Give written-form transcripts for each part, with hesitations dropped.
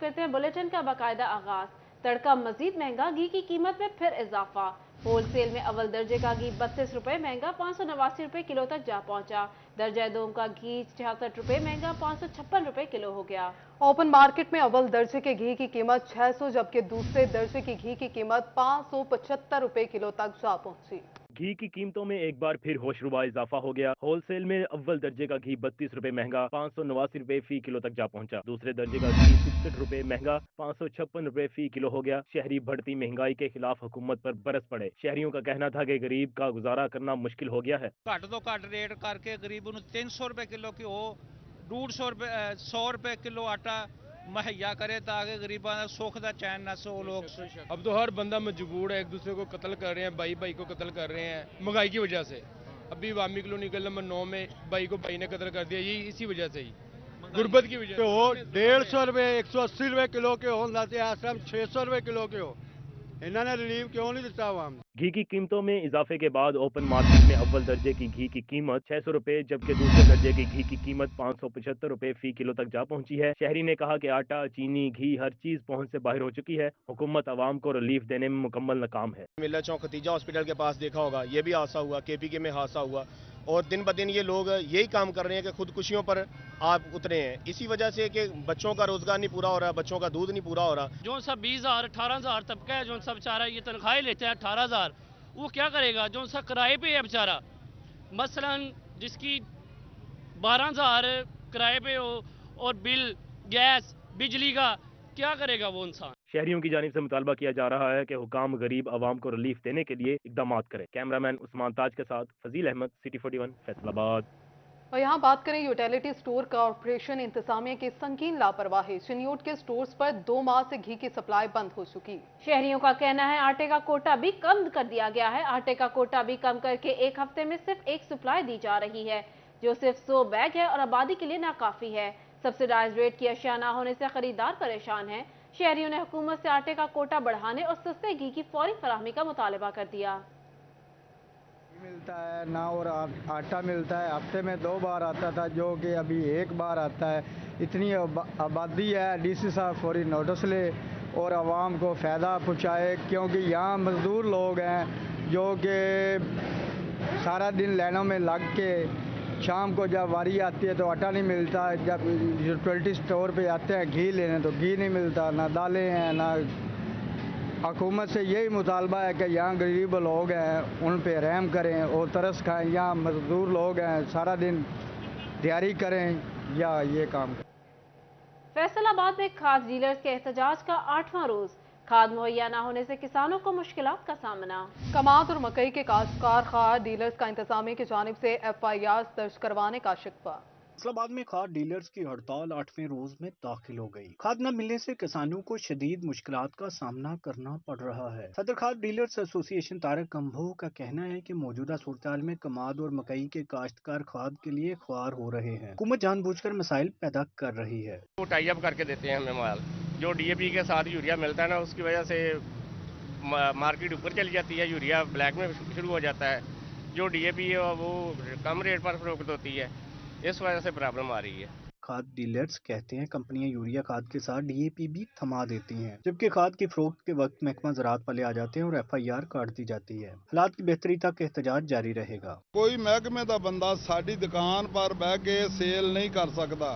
करते हैं बुलेटिन का बाकायदा आगाज। तड़का मजीद महंगा, घी की कीमत में फिर इजाफा। होलसेल में अव्वल दर्जे का घी 32 रुपए महंगा 589 रुपए किलो तक जा पहुंचा। दर्जा दोम का घी 66 रुपए महंगा 556 रुपए किलो हो गया। ओपन मार्केट में अव्वल दर्जे के घी की कीमत 600 जबकि दूसरे दर्जे की घी की कीमत 575 रुपए किलो तक जा पहुंची। घी की कीमतों में एक बार फिर होशरुबा इजाफा हो गया। होलसेल में अव्वल दर्जे का घी 32 रुपए महंगा 589 रुपए फी किलो तक जा पहुंचा। दूसरे दर्जे का घी 66 रुपए महंगा 556 रुपए फी किलो हो गया। शहरी बढ़ती महंगाई के खिलाफ हुकूमत पर बरस पड़े। शहरियों का कहना था कि गरीब का गुजारा करना मुश्किल हो गया है। घट तो घट रेट करके गरीब 300 रुपए किलो की हो, 100 रुपए किलो आटा मुहैया करे ताकि गरीबों का सुख का चैन न सो लोग। अब तो हर बंदा मजबूर है, एक दूसरे को कत्ल कर रहे हैं, भाई भाई को कत्ल कर रहे हैं महंगाई की वजह से। अभी वामी कॉलोनी गली नंबर 9 में भाई को भाई ने कत्ल कर दिया, यही इसी वजह से ही, गुर्बत की वजह से। हो 150 रुपए 180 रुपए किलो के हो, आश्रम 600 रुपए किलो के हो, इन्होंने रिलीफ क्यों नहीं दिता आवाम? घी की कीमतों में इजाफे के बाद ओपन मार्केट में अव्वल दर्जे की घी की कीमत 600 रुपए जबकि दूसरे दर्जे की घी की कीमत 575 रुपए फी किलो तक जा पहुंची है। शहरी ने कहा कि आटा, चीनी, घी हर चीज पहुंच से बाहर हो चुकी है। हुकूमत आवाम को रिलीफ देने में मुकम्मल नाकाम है। मिल्ला चौक खतीजा हॉस्पिटल के पास देखा होगा, ये भी हादसा हुआ, केपीके में हादसा हुआ और दिन ब दिन ये लोग यही काम कर रहे हैं कि खुदकुशियों पर आप उतरे हैं। इसी वजह से कि बच्चों का रोजगार नहीं पूरा हो रहा, बच्चों का दूध नहीं पूरा हो रहा। जो सब 20,000 18,000 तबका है, जो सब बेचारा ये तनख्वाही लेते हैं 18,000, वो क्या करेगा? जो सा किराए पे है बेचारा, मसलन जिसकी 12,000 किराए पे हो और बिल गैस बिजली का, क्या करेगा वो इंसान? शहरियों की जानिब से मुतालबा किया जा रहा है कि हुकाम गरीब आवाम को रिलीफ देने के लिए इकदाम करें। कैमरामैन उस्मान ताज के साथ फजील अहमद, सिटी 41, फैसलाबाद। और यहाँ बात करें यूटिलिटी स्टोर कॉरपोरेशन इंतजामिया की संगीन लापरवाही। चिन्यूट के स्टोर्स पर 2 माह से घी की सप्लाई बंद हो चुकी। शहरियों का कहना है आटे का कोटा भी कम कर दिया गया है। आटे का कोटा भी कम करके एक हफ्ते में सिर्फ एक सप्लाई दी जा रही है, जो सिर्फ 100 बैग है और आबादी के लिए नाकाफी है। सब्सिडाइज रेट की अशिया न होने से खरीदार परेशान हैं। शहरियों ने हुकूमत से आटे का कोटा बढ़ाने और सस्ते घी की फौरी फराहमी का मुतालबा कर दिया। मिलता है ना और आटा मिलता है, हफ्ते में 2 बार आता था जो कि अभी 1 बार आता है। इतनी आबादी है, डीसी साहब फौरी नोटिस ले और आवाम को फ़ायदा पहुँचाए, क्योंकि यहाँ मज़दूर लोग हैं जो कि सारा दिन लाइनों में लग के शाम को जब वारी आती है तो आटा नहीं मिलता। जब यूटिलिटी स्टोर पे आते हैं घी लेने तो घी नहीं मिलता, ना दालें हैं ना। हुकूमत से यही मुतालबा है कि यहाँ गरीब लोग हैं उन पे रहम करें और तरस खाएं। यहाँ मजदूर लोग हैं सारा दिन तैयारी करें या ये काम करें। फैसलाबाद में खाद डीलर्स के एहतजाज का 8वां रोज। खाद मुहैया न होने से किसानों को मुश्किलात का सामना। कमाद और मकई के काश्तकार खाद डीलर्स का इंतजामिया की जानिब से FIR दर्ज करवाने का शिकवा। फैसलाबाद में खाद डीलर्स की हड़ताल 8वें रोज में दाखिल हो गई। खाद न मिलने से किसानों को शदीद मुश्किलात का सामना करना पड़ रहा है। सदर खाद डीलर्स एसोसिएशन तारक कंभो का कहना है कि मौजूदा सूरत में कमाद और मकई के काश्तकार खाद के लिए ख्वार हो रहे हैं। हुकूमत जानबूझकर मसाइल पैदा कर रही है। वो टाई अप करके देते हैं हमें माल, जो DAP के साथ यूरिया मिलता है ना, उसकी वजह से मार्केट ऊपर चली जाती है, यूरिया ब्लैक में शुरू हो जाता है। जो DAP है वो कम रेट पर फरोख्त होती है, इस वजह से प्रॉब्लम आ रही है। खाद डीलर्स कहते हैं कंपनियां यूरिया खाद के साथ DAP भी थमा देती हैं, जबकि खाद की फरोख्त के वक्त महकमा ज़राअत वाले आ जाते हैं और FIR काट दी जाती है। हालात की बेहतरी तक एहतजाज जारी रहेगा। कोई महकमे का बंदा साडी दुकान पर बह के सेल नहीं कर सकता।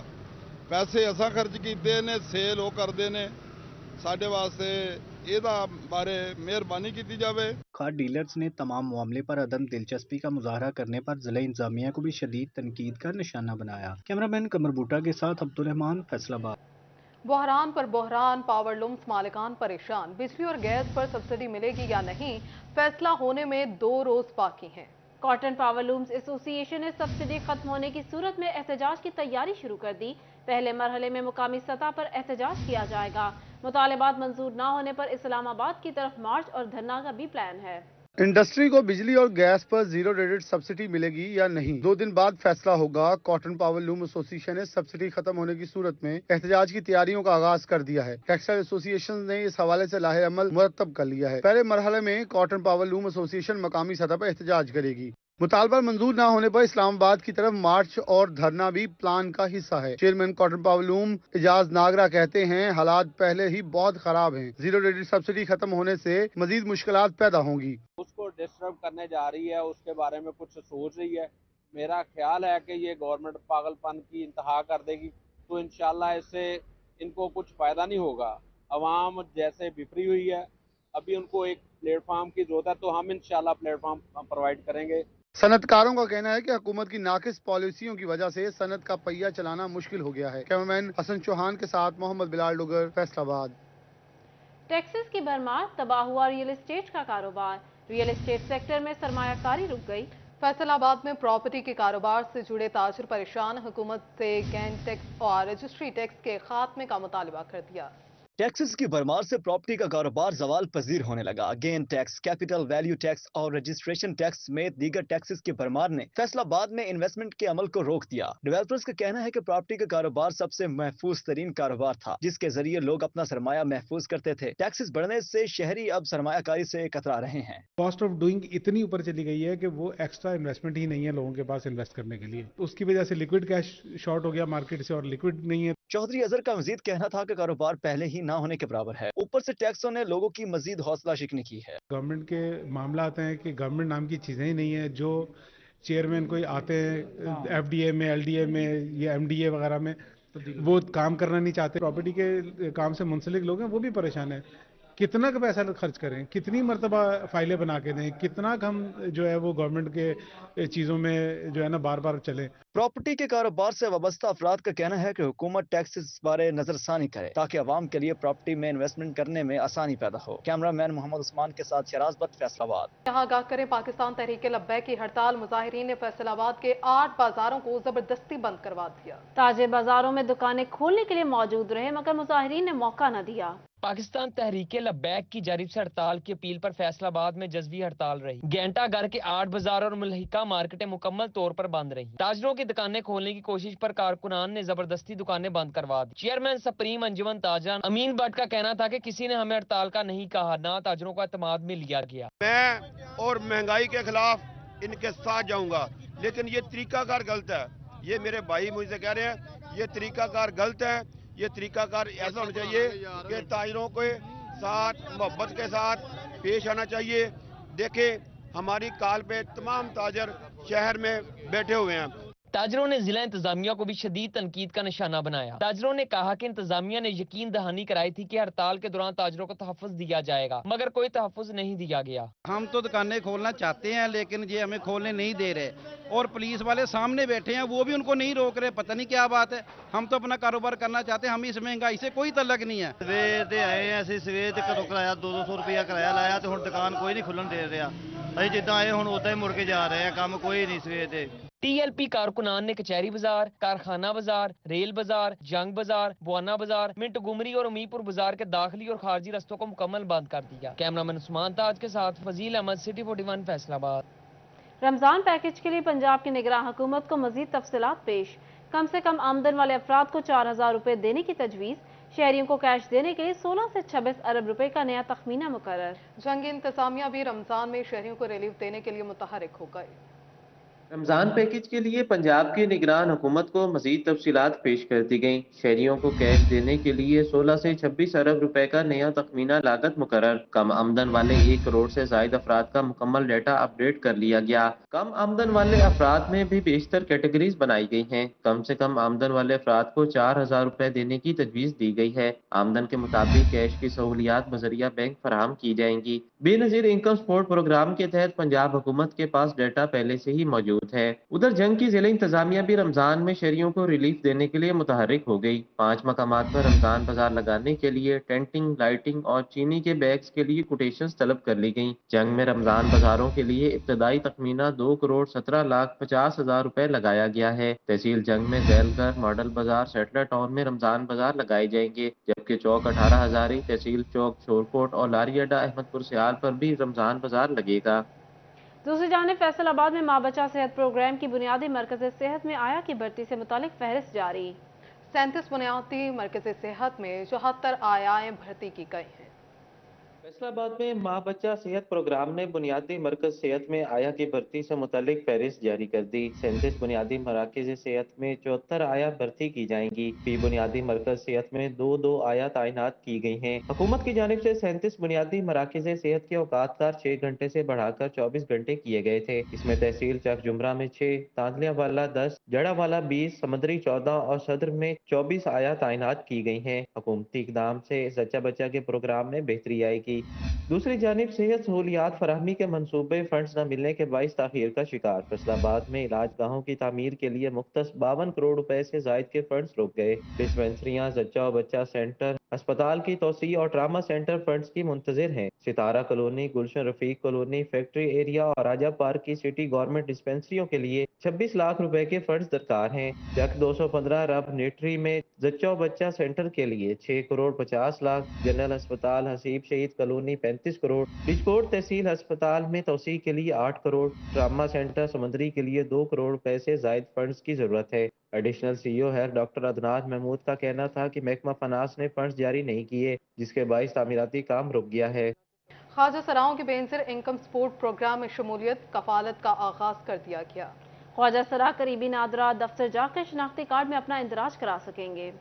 पैसे असा खर्च किए ने, सेल वो करते ने। साडे वास्ते ਇਹਦਾ बारे मेहरबानी की जावे। खाद डीलर्स ने तमाम मामले पर अदम दिलचस्पी का मुजाहरा करने पर जिला इंतजामिया को भी शदीद तनकीद का निशाना बनाया। कैमरामैन कमर बूटा के साथ अब्दुल रहमान, फैसलाबाद। बहरान पर बहरान, पावर लूम्स मालिकान परेशान। बिजली और गैस पर सब्सिडी मिलेगी या नहीं, फैसला होने में 2 रोज बाकी हैं। कॉटन पावर लूम्स एसोसिएशन ने सब्सिडी खत्म होने की सूरत में एहतजाज की तैयारी शुरू कर दी। पहले मरहले में मुकामी सतह पर एहतजाज किया जाएगा। मुतालिबात मंजूर न होने पर इस्लामाबाद की तरफ मार्च और धरना का भी प्लान है। इंडस्ट्री को बिजली और गैस पर 0 रेटेड सब्सिडी मिलेगी या नहीं, 2 दिन बाद फैसला होगा। कॉटन पावर लूम एसोसिएशन ने सब्सिडी खत्म होने की सूरत में एहतजाज की तैयारियों का आगाज कर दिया है। टेक्सटाइल एसोसिएशन ने इस हवाले से लाहे अमल मुरतब कर लिया है। पहले मरहले में कॉटन पावर लूम एसोसिएशन मकामी सतह पर एहतजाज करेगी। मुतालबा मंजूर न होने पर इस्लामाबाद की तरफ मार्च और धरना भी प्लान का हिस्सा है। Chairman cotton power loom Aijaz Nagra कहते हैं हालात पहले ही बहुत खराब हैं। जीरो रेट सब्सिडी खत्म होने से मजीद मुश्किलात पैदा होंगी। उसको डिस्टर्ब करने जा रही है, उसके बारे में कुछ सोच रही है। मेरा ख्याल है कि ये गवर्नमेंट पागलपन की इंतहा कर देगी तो इंशाल्लाह इससे इनको कुछ फायदा नहीं होगा। अवाम जैसे बिफरी हुई है, अभी उनको एक प्लेटफार्म की जरूरत है, तो हम इंशाल्लाह प्लेटफार्म प्रोवाइड करेंगे। सनतकारों का कहना है कि हुकूमत की नाकिस पॉलिसियों की वजह से सनत का पहिया चलाना मुश्किल हो गया है। कैमरामैन हसन चौहान के साथ मोहम्मद बिलाल डुगर, फैसलाबाद। टैक्सेस की भरमार, तबाह हुआ रियल एस्टेट का कारोबार। रियल एस्टेट सेक्टर में सरमायाकारी रुक गई। फैसलाबाद में प्रॉपर्टी के कारोबार से जुड़े ताजिर परेशान, हुकूमत से गेन टैक्स और रजिस्ट्री टैक्स के खात्मे का मुतालबा कर दिया। टैक्सेस की भरमार से प्रॉपर्टी का कारोबार जवाल पजीर होने लगा। Gain tax, capital value tax और रजिस्ट्रेशन टैक्स समेत दीगर टैक्सेस की भरमार ने फैसलाबाद में इन्वेस्टमेंट के अमल को रोक दिया। डेवलपर्स का कहना है कि प्रॉपर्टी का कारोबार सबसे महफूज तरीन कारोबार था, जिसके जरिए लोग अपना सरमाया महफूज करते थे। टैक्सेस बढ़ने से शहरी अब सरमायाकारी से कतरा रहे हैं। कॉस्ट ऑफ डूइंग इतनी ऊपर चली गई है कि वो एक्स्ट्रा इन्वेस्टमेंट ही नहीं है लोगों के पास इन्वेस्ट करने के लिए। उसकी वजह से लिक्विड कैश शॉर्ट हो गया मार्केट से, और लिक्विड नहीं है। चौधरी अजहर का मजीद कहना था कि कारोबार पहले ही ना होने के बराबर है। ऊपर से टैक्सों ने लोगों की मजीद हौसला शिकनी की है। गवर्नमेंट के मामला आते हैं कि गवर्नमेंट नाम की चीजें ही नहीं है। जो चेयरमैन कोई आते हैं एफडीए में, एलडीए में या एमडीए वगैरह में, वो काम करना नहीं चाहते। प्रॉपर्टी के काम से मुंसलिक लोग हैं, वो भी परेशान है। कितना का पैसा खर्च करें, कितनी मरतबा फाइलें बना के दें, कितना हम जो है वो गवर्नमेंट के चीज़ों में जो है ना बार बार चले। प्रॉपर्टी के कारोबार से वाबस्ता अफराद का कहना है कि हुकूमत टैक्स इस बारे नजरसानी करे ताकि अवाम के लिए प्रॉपर्टी में इन्वेस्टमेंट करने में आसानी पैदा हो। कैमरामैन मोहम्मद उस्मान के साथ शराज भट्ट, फैसलाबाद। यहाँ आगाह करें, पाकिस्तान तहरीक लब्बैक की हड़ताल, मुजाहिरीन ने फैसलाबाद के 8 बाजारों को जबरदस्ती बंद करवा दिया। ताजे बाजारों में दुकानें खोलने के लिए मौजूद रहे मगर मुजाहिरीन ने मौका न दिया। पाकिस्तान तहरीक लब्बैक की जानिब से हड़ताल की अपील पर फैसलाबाद में जज्वी हड़ताल रही। घंटा घर के 8 बाजार और मुल्हिका मार्केटें मुकम्मल तौर पर बंद रही। ताजरों की दुकानें खोलने की कोशिश पर कारकुनान ने जबरदस्ती दुकानें बंद करवा दी। चेयरमैन सुप्रीम अंजुमन ताजरान अमीन भट्ट का कहना था कि किसी ने हमें हड़ताल का नहीं कहा, ना ताजरों को एतमाद में लिया गया। मैं और महंगाई के खिलाफ इनके साथ जाऊंगा, लेकिन ये तरीकाकार गलत है। ये मेरे भाई मुझसे कह रहे हैं ये तरीकाकार गलत है। ये तरीकाकार ऐसा होना चाहिए कि ताजरों के साथ मोहब्बत के साथ पेश आना चाहिए। देखें हमारी कॉल पे तमाम ताजर शहर में बैठे हुए हैं। ताजरों ने जिला इंतजामिया को भी शदीद तनकीद का निशाना बनाया। ताजरों ने कहा कि इंतजामिया ने यकीन दहानी कराई थी कि हड़ताल के दौरान ताजरों को तहफ़्फ़ुज़ दिया जाएगा, मगर कोई तहफ़्फ़ुज़ नहीं दिया गया। हम तो दुकानें खोलना चाहते हैं लेकिन ये हमें खोलने नहीं दे रहे, और पुलिस वाले सामने बैठे हैं, वो भी उनको नहीं रोक रहे। पता नहीं क्या बात है। हम तो अपना कारोबार करना चाहते हैं, हम इस महंगाई से कोई तल्लक नहीं है। सवेर ते आए हैं ਅਸੀਂ ਸਵੇਰ ਤੇ ਘਰੋਂ ਕਿਰਾਇਆ 200 ਰੁਪਇਆ ਕਿਰਾਇਆ ਲਾਇਆ ਤੇ ਹੁਣ ਦੁਕਾਨ ਕੋਈ ਨਹੀਂ ਖੁੱਲਣ ਦੇ ਰਿਹਾ। ਅਸੀਂ ਜਿੱਦਾਂ ਆਏ ਹੁਣ ਉਦਾਂ ਹੀ ਮੁੜ ਕੇ ਜਾ ਰਹੇ ਆ, ਕੰਮ ਕੋਈ ਨਹੀਂ ਸਵੇਰ ਤੇ। TLP कारकुनान ने कचहरी बाजार, कारखाना बाजार, रेल बाजार, जंग बाजार, बुआना बाजार, मिंट गुमरी और उमीपुर बाजार के दाखिली और खारजी रस्तों को मुकम्मल बंद कर दिया। कैमरामैन उस्मान ताज के साथ फजील अहमद, सिटी 41, फैसलाबाद। रमजान पैकेज के लिए पंजाब की निगरान हुकूमत को मजीद तफसीलात पेश। कम से कम आमदन वाले अफराद को 4000 रुपए देने की तजवीज़। शहरियों को कैश देने के लिए 16 से 26 अरब रुपए का नया तखमीना मुकर्रर। जंगी इंतजामिया भी रमजान में शहरियों को रिलीफ देने के लिए मुतहरिक हो गए। रमजान पैकेज के लिए पंजाब की निगरान हुकूमत को मजीद तफसीलात पेश कर दी गई। शहरियों को कैश देने के लिए 16 से 26 अरब रुपए का नया तखमीना लागत मुकर्रर। कम आमदन वाले 1 करोड़ से जायद अफराद का मुकम्मल डाटा अपडेट कर लिया गया। कम आमदन वाले अफराद में भी बेशतर कैटेगरीज बनाई गई हैं। कम से कम आमदन वाले अफराद को 4000 रुपए देने की तजवीज़ दी गई है। आमदन के मुताबिक कैश की सहूलियात बजरिया बैंक फराहम की जाएंगी। बेनजीर इनकम सपोर्ट प्रोग्राम के तहत पंजाब हुकूमत के पास डाटा पहले से ही मौजूद है। उधर जंग की जिला इंतजामिया भी रमजान में शहरियों को रिलीफ देने के लिए मुतहरिक हो गई। 5 मकामात पर रमजान बाजार लगाने के लिए टेंटिंग, लाइटिंग और चीनी के बैग्स के लिए कोटेशंस तलब कर ली गई। जंग में रमजान बाजारों के लिए इब्तदाई तखमीना 2 करोड़ 17,50,000 रुपए लगाया गया है। तहसील जंग में जैलगर, मॉडल बाजार, सेटलर टाउन में रमजान बाजार लगाए जाएंगे, जबकि चौक 18 हजारी, तहसील चौक, शोरकोट और लारी अड्डा अहमदपुर सियाल पर भी रमजान बाजार लगेगा। दूसरी जानिब फैसलाबाद में माँ बचा सेहत प्रोग्राम की बुनियादी मरकज़ सेहत में आया की भर्ती से मुतालिक फहरिस्त जारी। 37 बुनियादी मरकज़ सेहत में 74 आयाएं भर्ती की गई हैं। फैसलाबाद में माँ बच्चा सेहत प्रोग्राम ने बुनियादी मरकज सेहत में आया की भर्ती से मुतालिक फहरिस्त जारी कर दी। 37 बुनियादी मराकज सेहत में 74 आया भर्ती की जाएंगी। फी बुनियादी मरकज सेहत में 2-2 आया तैनात की गई हैं। हुकूमत की जानिब से 37 बुनियादी मराकज सेहत के औकातकार 6 घंटे से बढ़ाकर 24 घंटे किए गए थे। इसमें तहसील चक जुमरा में 6, तांदलिया वाला 10, जड़ा वाला 20, समंदरी 14 और सदर में 24 आया तैनात की गई हैं। हुकूमती इकदाम से जच्चा बच्चा के प्रोग्राम में बेहतरी आएगी। दूसरी जानिब सेहत सहूलियात फराहमी के मंसूबे फंड्स न मिलने के बाइस ताखीर का शिकार। फैसलाबाद में इलाज गाहों की तामीर के लिए मुख्तस 52 करोड़ रुपए से जायद के फंड्स रुक गए। डिस्पेंसरियां, जच्चा और बच्चा सेंटर, अस्पताल की तोसी और ट्रामा सेंटर फंड्स की मुंतजिर हैं। सितारा कॉलोनी, गुलशन रफीक कॉलोनी, फैक्ट्री एरिया और राजा पार्क की सिटी गवर्नमेंट डिस्पेंसरियों के लिए 26 लाख रुपए के फंड्स दरकार हैं। जक 215 रब नेटरी में जच्चा और बच्चा सेंटर के लिए 6 करोड़ 50 लाख, जनरल अस्पताल हसीब शहीद कॉलोनी 35 करोड़, बिजकोट तहसील अस्पताल में तोसी के लिए 8 करोड़, ट्रामा सेंटर समंदरी के लिए 2 करोड़ रुपए से जायद फंड्स की जरूरत है। एडिशनल सीईओ है डॉक्टर अदनान महमूद का कहना था कि महकमा फनास ने फंड्स जारी नहीं किए, जिसके बाइस तामीराती काम रुक गया है। ख्वाजा सराओं के बेनज़ीर इनकम सपोर्ट प्रोग्राम में शमूलियत कफालत का आगाज कर दिया गया। ख्वाजा सरा करीबी नादरा दफ्तर जाकर शनाख्ती कार्ड में अपना इंदराज करा सकेंगे।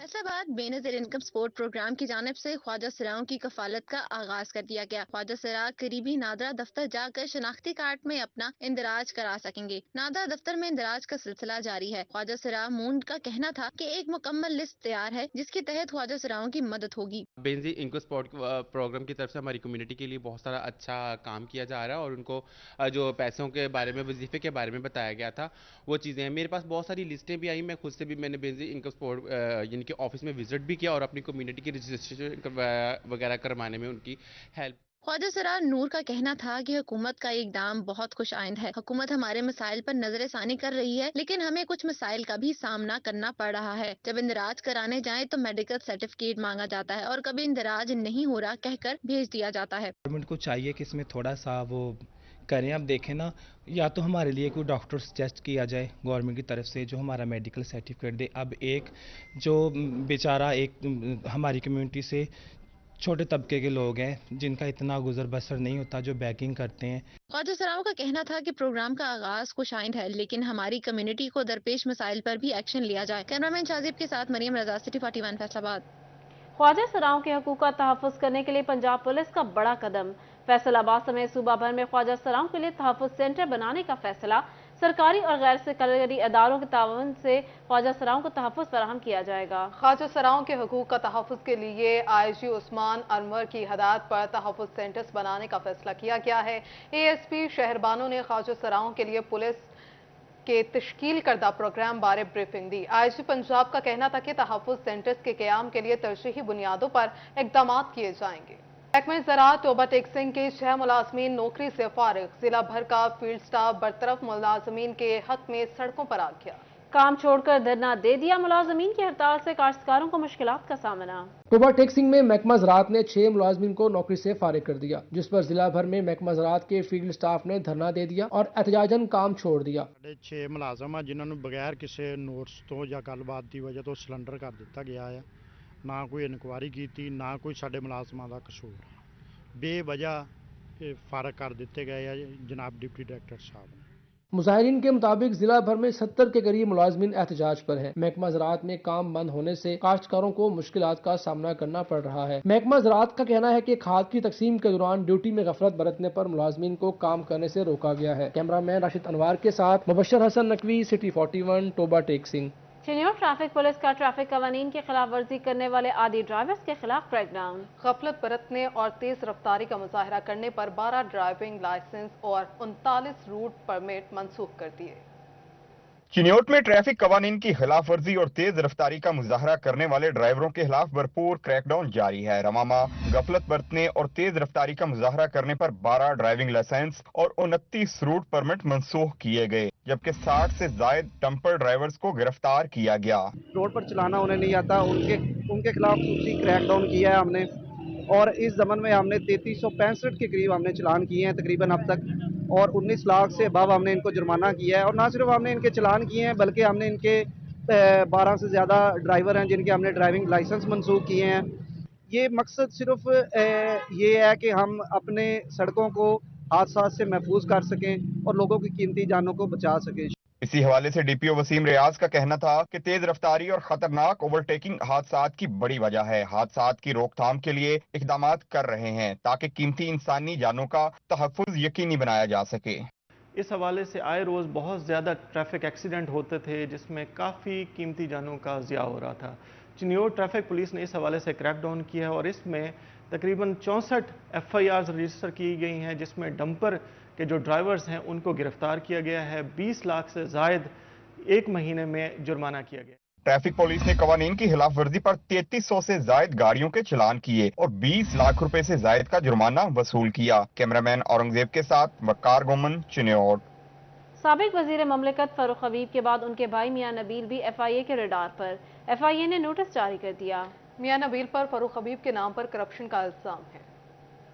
Faisalabad Benazir income support programme की जानिब से ख्वाजा सराओं की कफालत का आगाज कर दिया गया। ख्वाजा सरा करीबी नादरा दफ्तर जाकर शनाख्ती कार्ड में अपना इंदराज करा सकेंगे। नादरा दफ्तर में इंदराज का सिलसिला जारी है। ख्वाजा सरा मूंड का कहना था कि एक मुकम्मल लिस्ट तैयार है जिसके तहत ख्वाजा सराओं की मदद होगी। बेनज़ीर इनकम सपोर्ट प्रोग्राम की तरफ से हमारी कम्युनिटी के लिए बहुत सारा अच्छा काम किया जा रहा है और उनको जो पैसों के बारे में, वजीफे के बारे में बताया गया था, वो चीज़ें हैं। मेरे पास बहुत सारी लिस्टें भी आई। मैं खुद से भी मैंने बेनज़ीर इनकम सपोर्ट के ऑफिस में विजिट भी किया और अपनी कम्युनिटी की रजिस्ट्रेशन वगैरह करवाने में उनकी हेल्प। ख्वाजा सरा नूर का कहना था कि हुकूमत का इकदाम बहुत खुश आइंद है। हुकूमत हमारे मसाइल पर नजरसानी कर रही है, लेकिन हमें कुछ मसाइल का भी सामना करना पड़ रहा है। जब इंदराज कराने जाए तो मेडिकल सर्टिफिकेट मांगा जाता है और कभी इंदराज नहीं हो रहा कहकर भेज दिया जाता है। गवर्नमेंट को चाहिए कि इसमें थोड़ा सा वो करें। अब देखें ना, या तो हमारे लिए कोई डॉक्टर सजेस्ट किया जाए गवर्नमेंट की तरफ से जो हमारा मेडिकल सर्टिफिकेट दे। अब एक जो बेचारा एक हमारी कम्युनिटी से छोटे तबके के लोग हैं जिनका इतना गुजर बसर नहीं होता, जो बैकिंग करते हैं। ख्वाजा सराओं का कहना था कि प्रोग्राम का आगाज खुशाइंद है, लेकिन हमारी कम्युनिटी को दरपेश मसाइल पर भी एक्शन लिया जाए। कैमरामैन शाजिब के साथ मरियम रजा, सिटी 41 फैसलाबाद। ख्वाजा सराओं के हकूक़ का तहफ़्फ़ुज़ करने के लिए पंजाब पुलिस का बड़ा कदम। फैसलाबाद समेत सूबा भर में ख्वाजा सराओं के लिए तहफ़्फ़ुज़ सेंटर बनाने का फैसला। सरकारी और गैर सरकारी इदारों के ताउन से ख्वाजा सराओं को तहफ़्फ़ुज़ फराहम किया जाएगा। ख्वाजा सराओं के हकूक़ का तहफ़्फ़ुज़ के लिए IG उस्मान अनवर की हदायत पर तहफ़्फ़ुज़ सेंटर्स बनाने का फैसला किया गया है। ASP शहरबानों ने ख्वाजा सराओं के लिए पुलिस के तश्कील करदा प्रोग्राम बारे ब्रीफिंग दी। IG पंजाब का कहना था कि तहफ़्फ़ुज़ सेंटर्स के क़याम के लिए तरजीही बुनियादों पर इक़दाम किए जाएंगे। महकमे ज़राअत तोबा टेक्सिंग के 6 मुलाजमीन नौकरी से फारिग। जिला भर का फील्ड स्टाफ बरतरफ मुलाजमीन के हक में सड़कों पर आ गया। काम छोड़कर धरना दे दिया। मुलाजमीन की हड़ताल से काश्तकारों को मुश्किलात का सामना। तोबा टेक्सिंग में महकमा ज़राअत ने 6 मुलाजमीन को नौकरी से फारिग कर दिया, जिस पर जिला भर में महकमा ज़राअत के फील्ड स्टाफ ने धरना दे दिया और एहतजाजन काम छोड़ दिया। 6 मुलाजम जिन्होंने बगैर किसी नोट्स तो या गलबात की वजह तो सिलेंडर कर दिता गया है। ना कोई इनकुआरी की, ना कोई साडे मुलाजमां दा कसूर। बेवजह फारग कर दिते गए हैं जनाब डिप्टी डायरेक्टर साहब ने। मुजाहिरीन के मुताबिक जिला भर में 70 के करीब मुलाजमीन एहतजाज पर हैं। महकमा ज़राअत में काम बंद होने से काश्तकारों को मुश्किलात का सामना करना पड़ रहा है। महकमा ज़राअत का कहना है कि खाद की तकसीम के दौरान ड्यूटी में गफलत बरतने पर मुलाजमीन को काम करने से रोका गया है। कैमरामैन राशिद अनवार के साथ मुबशर हसन नकवी, सिटी 41, तोबा टेक्सिंग। चिन्योट ट्रैफिक पुलिस का ट्रैफिक कवानीन की खिलाफ वर्जी करने वाले आदि ड्राइवर्स के खिलाफ क्रैकडाउन। गफलत बरतने और तेज रफ्तारी का मुजाहरा करने पर 12 ड्राइविंग लाइसेंस और 39 रूट परमिट मनसूख कर दिए। चिन्योट में ट्रैफिक कवानीन की खिलाफ वर्जी और तेज रफ्तारी का मुजाहरा करने वाले ड्राइवरों के खिलाफ भरपूर क्रैकडाउन जारी है। रवामा गफलत बरतने और तेज रफ्तारी का मुजाहरा करने पर 12 ड्राइविंग लाइसेंस और 29 रूट परमिट मनसूख किए गए, जबकि 60 से जायद डंपर ड्राइवर्स को गिरफ्तार किया गया। रोड पर चलाना उन्हें नहीं आता, उनके खिलाफ उसी क्रैकडाउन किया है हमने और इस जमन में हमने 3365 के करीब हमने चलान किए हैं तकरीबन अब तक और 19 लाख से अबव हमने इनको जुर्माना किया है। और ना सिर्फ हमने इनके चलान किए हैं बल्कि हमने इनके 12 से ज़्यादा ड्राइवर हैं जिनके हमने ड्राइविंग लाइसेंस मंसूख किए हैं। ये मकसद सिर्फ ये है कि हम अपने सड़कों को हादसा से महफूज कर सकें और लोगों की कीमती जानों को बचा सकें। इसी हवाले से डीपीओ वसीम रियाज का कहना था कि तेज रफ्तारी और खतरनाक ओवरटेकिंग हादसात की बड़ी वजह है। हादसात की रोकथाम के लिए इक़दामात कर रहे हैं ताकि कीमती इंसानी जानों का तहफ़्फ़ुज़ यकीनी बनाया जा सके। इस हवाले से आए रोज़ बहुत ज़्यादा ट्रैफिक एक्सीडेंट होते थे जिसमें काफ़ी कीमती जानों का ज़िया हो रहा था। चिन्योट ट्रैफिक पुलिस ने इस हवाले से क्रैकडाउन किया है और इसमें तकरीबन 64 FIRs रजिस्टर की गई हैं, जिसमें डंपर के जो ड्राइवर्स हैं उनको गिरफ्तार किया गया है। 20 लाख से ज़ायद एक महीने में जुर्माना किया गया। ट्रैफिक पुलिस ने कवानीन की खिलाफ वर्जी पर 3300 से जायद गाड़ियों के चलान किए और 20 लाख रुपए से जायद का जुर्माना वसूल किया। कैमरामैन औरंगजेब के साथ वकार गोमन, चिन्योट। साबिक वजीर ममलिकत फारूक हबीब के बाद उनके भाई मियां नबील भी FIA के रडार पर। FIA ने नोटिस जारी कर दिया। मियां नबील पर फारूक हबीब के नाम पर करप्शन का इल्जाम है।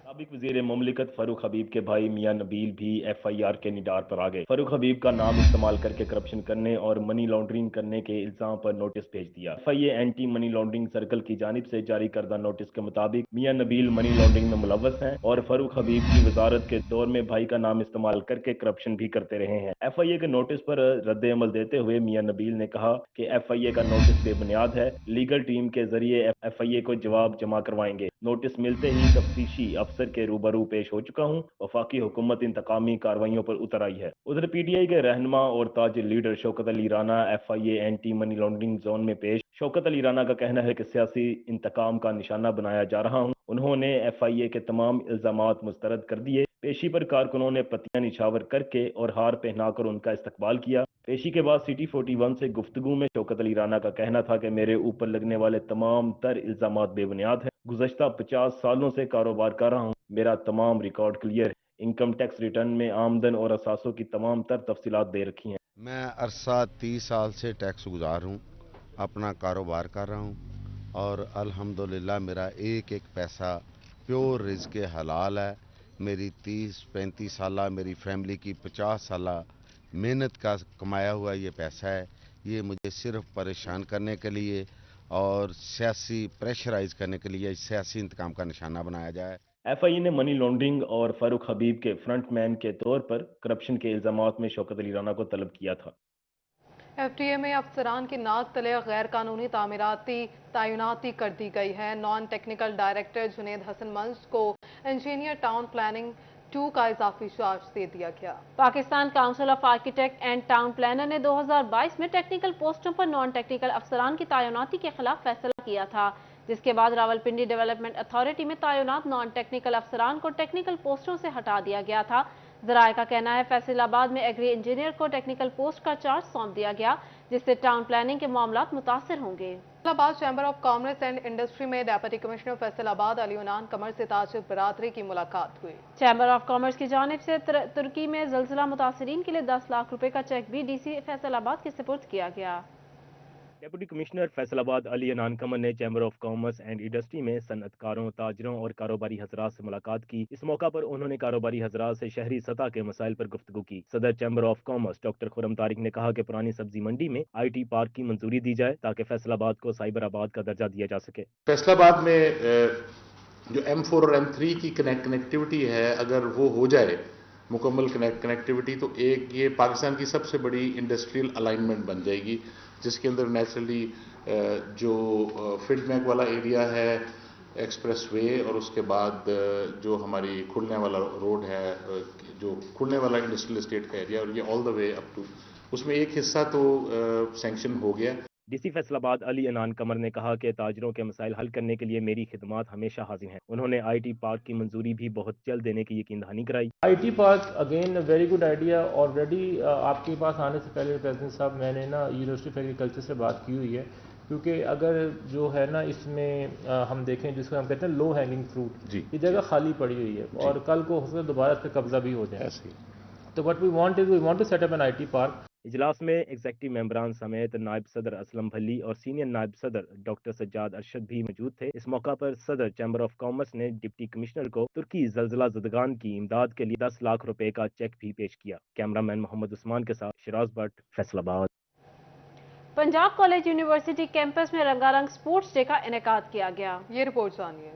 साबिक वजीर ममलिकत फारूक हबीब के भाई मियां नबील भी FIR के निडार पर आ गए। फारूक हबीब का नाम इस्तेमाल करके करप्शन करने और मनी लॉन्ड्रिंग करने के इल्जाम पर नोटिस भेज दिया। FIA anti money laundering circle की जानिब से जारी करदा नोटिस के मुताबिक मियां नबील मनी लॉन्ड्रिंग में मुलव्वस हैं और फारूक हबीब की वजारत के दौर में भाई का नाम इस्तेमाल करके करप्शन भी करते रहे हैं। FIA के नोटिस पर रद्द अमल देते हुए मियां नबील ने कहा कि FIA का नोटिस बेबुनियाद है, लीगल टीम के जरिए FIA को जवाब जमा करवाएंगे। नोटिस मिलते ही तफ्तीशी अफसर के रूबरू पेश हो चुका हूं। वफाकी हुकूमत इंतकामी कार्रवाइयों पर उतर आई है। उधर PTI के रहनुमा और ताज leader Shaukat Ali Rana FIA anti money laundering zone में पेश। शौकत अली राना का कहना है कि सियासी इंतकाम का निशाना बनाया जा रहा हूं। उन्होंने FIA के तमाम इल्जामात मुस्तरद कर दिए। पेशी पर कारकुनों ने पत्तियां निछावर करके और हार पहनाकर उनका इस्तकबाल किया। पेशी के बाद City 41 से गुफ्तगू में शौकत अली राना का कहना था कि मेरे ऊपर लगने वाले तमाम तर इल्जामात बेबुनियाद हैं। गुज़श्ता 50 सालों से कारोबार कर रहा हूँ, मेरा तमाम रिकॉर्ड क्लियर है। इनकम टैक्स रिटर्न में आमदन और असासों की तमाम तर तफसीलात दे रखी हैं। मैं अरसा 30 साल से टैक्स गुजार हूँ, अपना कारोबार कर रहा हूँ और अल्हम्दुलिल्लाह मेरा एक एक पैसा प्योर रिज़्क़ हलाल है। मेरी 30-35 साल मेरी फैमिली की 50 साल मेहनत का कमाया हुआ ये पैसा है। ये मुझे सिर्फ परेशान करने के लिए और सियासी प्रेशराइज करने के लिए सियासी इंतकाम का निशाना बनाया जाए। FIA ने मनी लॉन्ड्रिंग और फारूक हबीब के फ्रंटमैन के तौर पर करप्शन के इल्जामात में शौकत अली राना को तलब किया था। FTA में अफसरान की नाक तले गैर कानूनी तामीराती तैनाती कर दी गई है। Non technical director Junaid Hasan Manj को इंजीनियर टाउन प्लानिंग 2 का इजाफी चार्ज दे दिया गया। Pakistan council of architect and town planner ने 2022 में टेक्निकल पोस्टों पर नॉन टेक्निकल अफसरान की तैनाती के खिलाफ फैसला किया था, जिसके बाद रावलपिंडी डेवलपमेंट अथॉरिटी में तैनात नॉन टेक्निकल अफसरान को टेक्निकल पोस्टों से हटा दिया गया था। ज़राए का कहना है फैसलाबाद में एग्री इंजीनियर को टेक्निकल पोस्ट का चार्ज सौंप दिया गया, जिससे टाउन प्लानिंग के मामलात मुतासिर होंगे। Faisalabad chamber of commerce and industry में डेप्यूटी कमिश्नर फैसलाबाद अली अनान कमर से ताजिर बरादरी की मुलाकात हुई। चैम्बर ऑफ कॉमर्स की जानिब से तुर्की में ज़लज़ला मुतासरीन के लिए 10 लाख रुपए का चेक भी DC फैसलाबाद के सुपुर्द किया गया। डेप्यूटी कमिश्नर फैसलाबाद अली अनान कमर ने chamber of commerce and industry में सनअतकारों, ताजरों और कारोबारी हजरात से मुलाकात की। इस मौका पर उन्होंने कारोबारी हजरात से शहरी सतह के मसाइल पर गुफ्तगू की। सदर chamber of commerce doctor Khurram Tariq ने कहा कि पुरानी सब्जी मंडी में IT पार्क की मंजूरी दी जाए ताकि फैसलाबाद को साइबराबाद का दर्जा दिया जा सके। फैसलाबाद में जो M4 और M3 की कनेक्टिविटी है, अगर वो हो जाए मुकम्मल कनेक्टिविटी, तो एक ये पाकिस्तान की सबसे बड़ी इंडस्ट्रियल अलाइनमेंट बन जाएगी, जिसके अंदर नेचुरली जो फीडबैक वाला एरिया है, एक्सप्रेस वे, और उसके बाद जो हमारी खुलने वाला रोड है, जो खुलने वाला इंडस्ट्रियल एस्टेट का एरिया, और ये all the way up to, उसमें एक हिस्सा तो सैंक्शन हो गया। DC फैसलाबाद अली अनान कमर ने कहा कि ताजरों के मसाइल हल करने के लिए मेरी खिदमात हमेशा हाजिर हैं। उन्होंने IT पार्क की मंजूरी भी बहुत जल्द देने की यकीन दहानी कराई। IT park again very good idea. Already आपके पास आने से पहले प्रेसिडेंट साहब मैंने ना यूनिवर्सिटी ऑफ एग्रीकल्चर से बात की हुई है, क्योंकि अगर जो है ना इसमें हम देखें जिसको हम कहते हैं लो हैंगिंग फ्रूट, ये जगह खाली पड़ी हुई है और कल को हो सकता है दोबारा इस पर कब्जा भी हो जाए। तो what we want to set up an IT park. इजलास में एग्जेक्टिव मेंबरान समेत नायब सदर असलम भली और सीनियर नायब सदर डॉक्टर सज्जाद अरशद भी मौजूद थे। इस मौका पर सदर चैम्बर ऑफ कॉमर्स ने डिप्टी कमिश्नर को तुर्की ज़लज़ला ज़दगान की इमदाद के लिए 10 लाख रुपए का चेक भी पेश किया। कैमरामैन मोहम्मद उस्मान के साथ Siraj Bhatt, Faisalabad. Punjab college university campus में रंगारंग स्पोर्ट्स डे का इनेकाद किया गया। ये रिपोर्ट जानिए।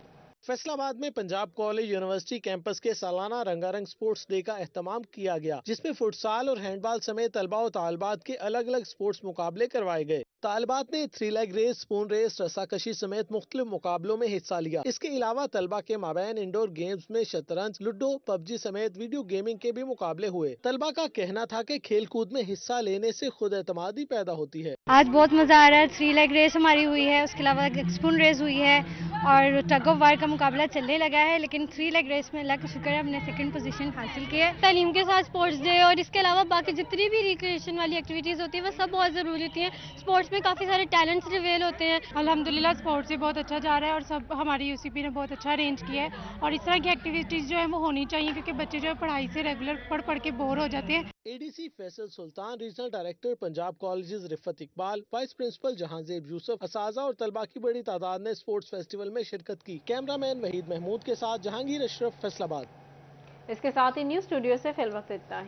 फैसलाबाद में पंजाब कॉलेज यूनिवर्सिटी कैंपस के सालाना रंगारंग स्पोर्ट्स डे का एहतमाम किया गया, जिसमें फुटसाल और हैंडबॉल समेत तलबा और तालिबात के अलग अलग स्पोर्ट्स मुकाबले करवाए गए। तालिबात ने 3 लेग रेस, स्पून रेस, रस्साकशी समेत मुख्तलिफ मुकाबलों में हिस्सा लिया। इसके अलावा तलबा के माबैन इंडोर गेम्स में शतरंज, लूडो, पबजी समेत वीडियो गेमिंग के भी मुकाबले हुए। तलबा का कहना था कि खेल कूद में हिस्सा लेने से खुद एतमादी पैदा होती है। आज बहुत मजा आ रहा है। 3 लेग रेस हमारी हुई है, उसके अलावा स्पून रेस हुई है और टग ऑफ वार का मुकाबला चलने लगा है, लेकिन 3 लेग रेस में अल्लाह का शुक्र है हमने 2nd पोजीशन हासिल की है। तालीम के साथ स्पोर्ट्स डे और इसके अलावा बाकी जितनी भी रिक्रिएशन वाली एक्टिविटीज होती है वो सब बहुत जरूरी होती है। स्पोर्ट्स में काफी सारे टैलेंट्स रिवील होते हैं। अल्हम्दुलिल्लाह स्पोर्ट्स से बहुत अच्छा जा रहा है और सब हमारी यूसीपी ने बहुत अच्छा अरेंज किया है और इस तरह की एक्टिविटीज जो है वो होनी चाहिए, क्योंकि बच्चे जो है पढ़ाई से रेगुलर पढ़ के बोर हो जाते हैं। ADC Faisal Sultan, regional director Punjab colleges Riffat Iqbal, vice principal Jahanzeb Yousuf, असाजा और तलबा की बड़ी तादाद ने स्पोर्ट्स फेस्टिवल में शिरकत की। कैमरामैन वहीद महमूद के साथ जहांगीर अशरफ, फैसलाबाद। इसके साथ ही न्यूज स्टूडियो से फिल वक्त इतना ही।